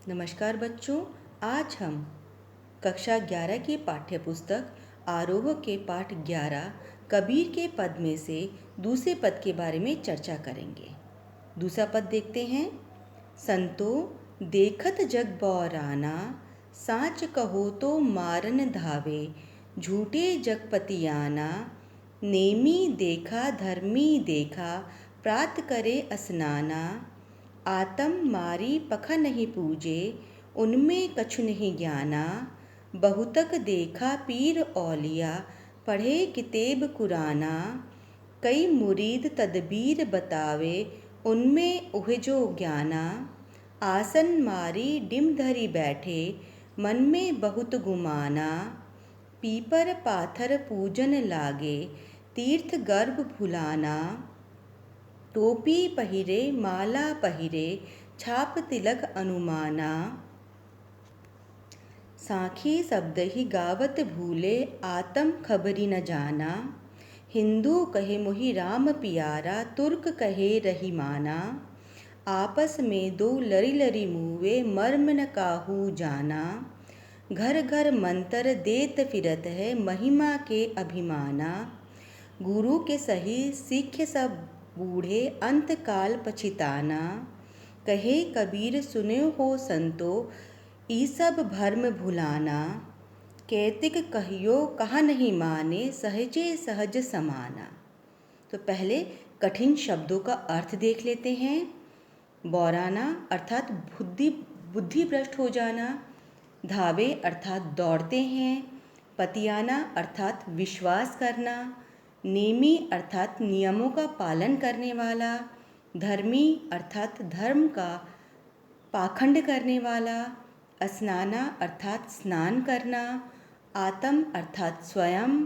नमस्कार बच्चों। आज हम कक्षा 11 की पाठ्य पुस्तक आरोह के पाठ 11 कबीर के पद में से दूसरे पद के बारे में चर्चा करेंगे। दूसरा पद देखते हैं। संतो देखत जग बौराना, साच कहो तो मारन धावे, झूठे जगपतियाना, नेमी देखा धर्मी देखा, प्रात करे स्नाना, आतम मारी पखा नहीं पूजे, उनमें कछु नहीं ज्ञाना, बहुतक देखा पीर औलिया, पढ़े कितेब कुराना, कई मुरीद तदबीर बतावे, उनमें उह जो ज्ञाना, आसन मारी डिम धरी बैठे, मन में बहुत गुमाना, पीपर पाथर पूजन लागे, तीर्थ गर्भ भुलाना, टोपी पहिरे माला पहिरे, छाप तिलक अनुमाना, साखी शब्द ही गावत भूले, आतम खबरी न जाना, हिंदू कहे मोहि राम पियारा, तुर्क कहे रहीमाना, आपस में दो लरी लरी मुवे, मर्म न काहू जाना, घर घर मंत्र देत फिरत है, महिमा के अभिमाना, गुरु के सही सिख सब बूढ़े, अंत काल पछिताना, कहे कबीर सुने हो संतो, ई सब भर्म भुलाना, कैतिक कहियो कहा नहीं माने, सहजे सहज समाना। तो पहले कठिन शब्दों का अर्थ देख लेते हैं। बौराना अर्थात बुद्धि भ्रष्ट हो जाना, धावे अर्थात दौड़ते हैं, पतियाना अर्थात विश्वास करना, नेमी अर्थात नियमों का पालन करने वाला, धर्मी अर्थात धर्म का पाखंड करने वाला, स्नाना अर्थात स्नान करना, आत्म अर्थात स्वयं,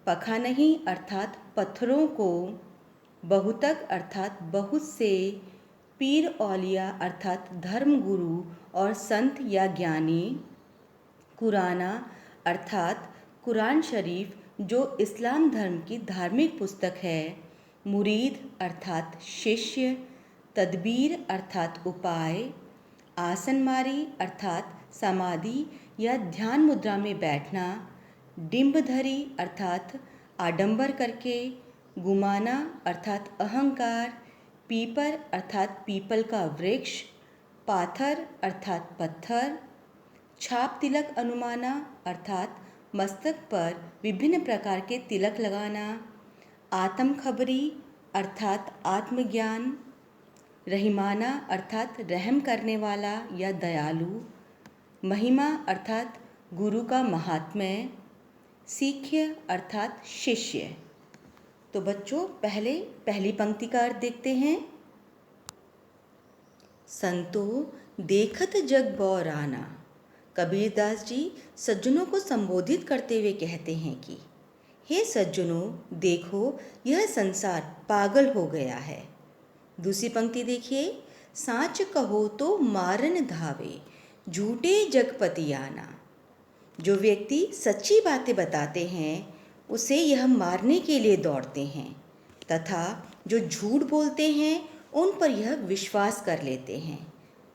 पखा नहीं अर्थात पत्थरों को, बहुतक अर्थात बहुत से, पीर औलिया अर्थात धर्म गुरु और संत या ज्ञानी, कुराना अर्थात कुरान शरीफ जो इस्लाम धर्म की धार्मिक पुस्तक है, मुरीद अर्थात शिष्य, तदबीर अर्थात उपाय, आसनमारी अर्थात समाधि या ध्यान मुद्रा में बैठना, डिंबधरी अर्थात आडंबर करके, गुमाना अर्थात अहंकार, पीपर अर्थात पीपल का वृक्ष, पाथर अर्थात पत्थर, छाप तिलक अनुमाना अर्थात मस्तक पर विभिन्न प्रकार के तिलक लगाना, आत्म खबरी अर्थात आत्मज्ञान, रहीमाना अर्थात रहम करने वाला या दयालु, महिमा अर्थात गुरु का महात्म्य, सीख्य अर्थात शिष्य। तो बच्चों पहले पहली पंक्ति का अर्थ देखते हैं। संतो देखत जग बौराना। कबीरदास जी सज्जनों को संबोधित करते हुए कहते हैं कि हे सज्जनों, देखो यह संसार पागल हो गया है। दूसरी पंक्ति देखिए, साच कहो तो मारन धावे, झूठे जगपतियाना। जो व्यक्ति सच्ची बातें बताते हैं उसे यह मारने के लिए दौड़ते हैं, तथा जो झूठ बोलते हैं उन पर यह विश्वास कर लेते हैं।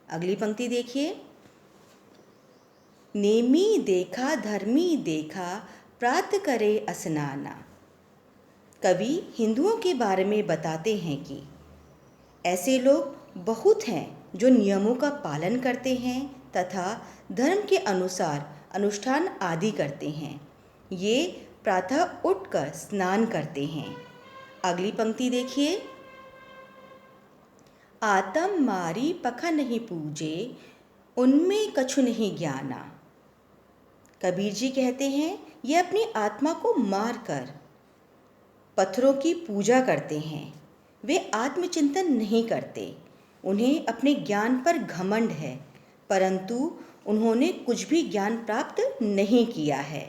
अगली पंक्ति देखिए, नेमी देखा धर्मी देखा, प्रात करे स्नाना। कवि हिंदुओं के बारे में बताते हैं कि ऐसे लोग बहुत हैं जो नियमों का पालन करते हैं तथा धर्म के अनुसार अनुष्ठान आदि करते हैं। ये प्रातः उठकर स्नान करते हैं। अगली पंक्ति देखिए, आतम मारी पखा नहीं पूजे, उनमें कछु नहीं ज्ञाना। कबीर जी कहते हैं ये अपनी आत्मा को मार कर पत्थरों की पूजा करते हैं। वे आत्मचिंतन नहीं करते। उन्हें अपने ज्ञान पर घमंड है, परंतु उन्होंने कुछ भी ज्ञान प्राप्त नहीं किया है।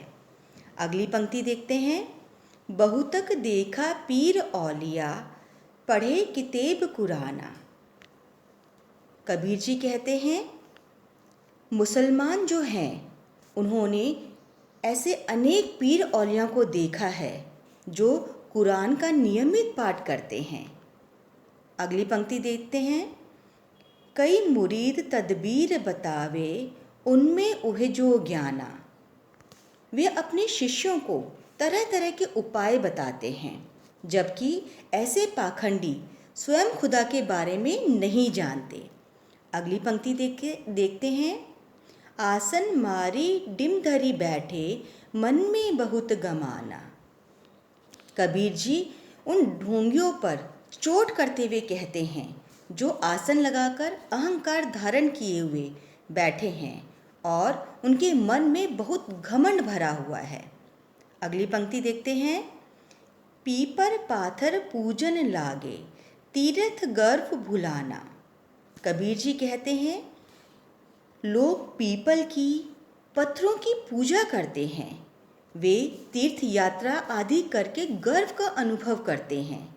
अगली पंक्ति देखते हैं, बहुतक देखा पीर औलिया, पढ़े कितेब कुराना। कबीर जी कहते हैं मुसलमान जो हैं उन्होंने ऐसे अनेक पीर औलिया को देखा है जो कुरान का नियमित पाठ करते हैं। अगली पंक्ति देखते हैं, कई मुरीद तदबीर बतावे, उनमें उहे जो ज्ञाना। वे अपने शिष्यों को तरह तरह के उपाय बताते हैं, जबकि ऐसे पाखंडी स्वयं खुदा के बारे में नहीं जानते। अगली पंक्ति देखते हैं। आसन मारी डिम धरी बैठे, मन में बहुत गमाना। कबीर जी उन ढोंगियों पर चोट करते हुए कहते हैं जो आसन लगाकर अहंकार धारण किए हुए बैठे हैं और उनके मन में बहुत घमंड भरा हुआ है। अगली पंक्ति देखते हैं। पीपर पाथर पूजन लागे, तीर्थ गर्व भुलाना। कबीर जी कहते हैं लोग पीपल की, पत्थरों की पूजा करते हैं। वे तीर्थ यात्रा आदि करके गर्व का अनुभव करते हैं।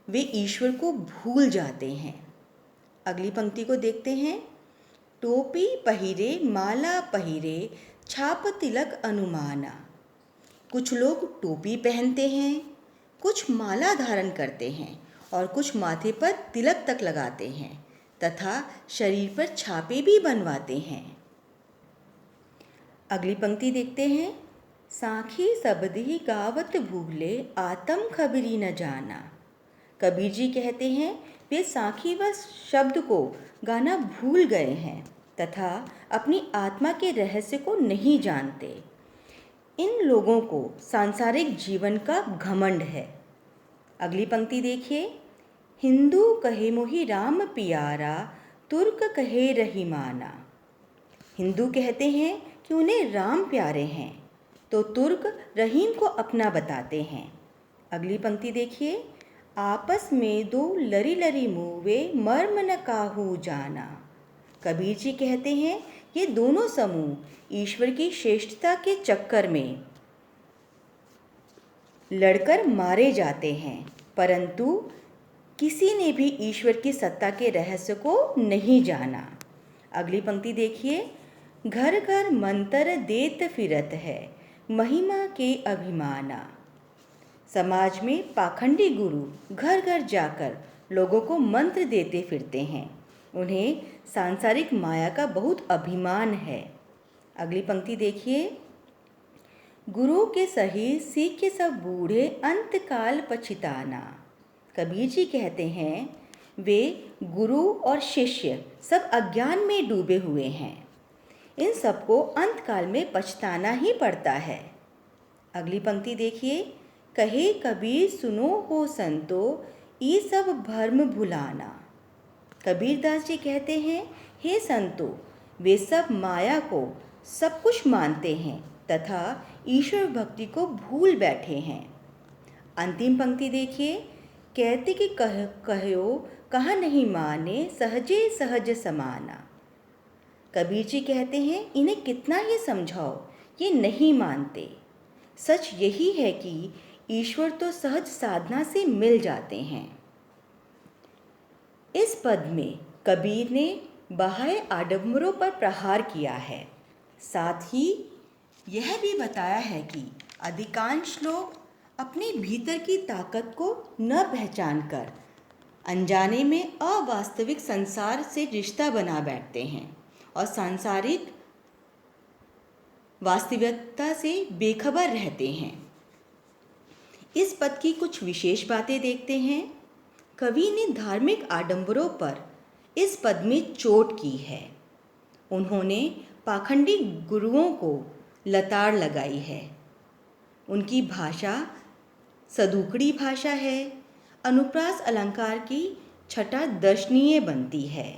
वे ईश्वर को भूल जाते हैं। अगली पंक्ति को देखते हैं। टोपी पहिरे माला पहिरे, छाप तिलक अनुमाना। कुछ लोग टोपी पहनते हैं, कुछ माला धारण करते हैं और कुछ माथे पर तिलक तक लगाते हैं तथा शरीर पर छापे भी बनवाते हैं। अगली पंक्ति देखते हैं। साखी सबदि गावत भूले, आत्म खबरी न जाना। कबीर जी कहते हैं वे साखी व शब्द को गाना भूल गए हैं तथा अपनी आत्मा के रहस्य को नहीं जानते। इन लोगों को सांसारिक जीवन का घमंड है। अगली पंक्ति देखिए। हिंदू कहे मोहि राम पियारा, तुर्क कहे रहीमाना। हिंदू कहते हैं कि उन्हें राम प्यारे हैं, तो तुर्क रहीम को अपना बताते हैं। अगली पंक्ति देखिए। आपस में दो लरी लरी मुवे, मर्म न काहू जाना। कबीर जी कहते हैं ये दोनों समूह ईश्वर की श्रेष्ठता के चक्कर में लड़कर मारे जाते हैं, परंतु किसी ने भी ईश्वर की सत्ता के रहस्य को नहीं जाना। अगली पंक्ति देखिए। घर घर मंत्र देत फिरत है, महिमा के अभिमाना। समाज में पाखंडी गुरु घर घर जाकर लोगों को मंत्र देते फिरते हैं। उन्हें सांसारिक माया का बहुत अभिमान है। अगली पंक्ति देखिए। गुरु के सही सीखे सब बूढ़े, अंतकाल पछिताना। कबीर जी कहते हैं वे गुरु और शिष्य सब अज्ञान में डूबे हुए हैं। इन सबको अंतकाल में पछताना ही पड़ता है। अगली पंक्ति देखिए। कहे कबीर सुनो हो संतो, ये सब भर्म भुलाना। कबीरदास जी कहते हैं हे संतो, वे सब माया को सब कुछ मानते हैं तथा ईश्वर भक्ति को भूल बैठे हैं। अंतिम पंक्ति देखिए। कहते कि कहो कहा नहीं माने, सहजे सहज समाना। कबीर जी कहते हैं इन्हें कितना ही समझाओ ये नहीं मानते। सच यही है कि ईश्वर तो सहज साधना से मिल जाते हैं। इस पद में कबीर ने बाह्य आडंबरों पर प्रहार किया है। साथ ही यह भी बताया है कि अधिकांश लोग अपने भीतर की ताकत को न पहचानकर अनजाने में अवास्तविक संसार से रिश्ता बना बैठते हैं और सांसारिक वास्तविकता से बेखबर रहते हैं। इस पद की कुछ विशेष बातें देखते हैं। कवि ने धार्मिक आडंबरों पर इस पद में चोट की है। उन्होंने पाखंडी गुरुओं को लताड़ लगाई है। उनकी भाषा सदुकड़ी भाषा है। अनुप्रास अलंकार की छटा दर्शनीय बनती है।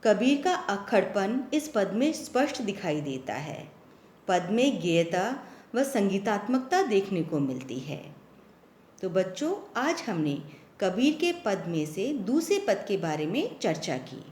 कबीर का अक्खड़पन इस पद में स्पष्ट दिखाई देता है। पद में गेयता व संगीतात्मकता देखने को मिलती है। तो बच्चों, आज हमने कबीर के पद में से दूसरे पद के बारे में चर्चा की।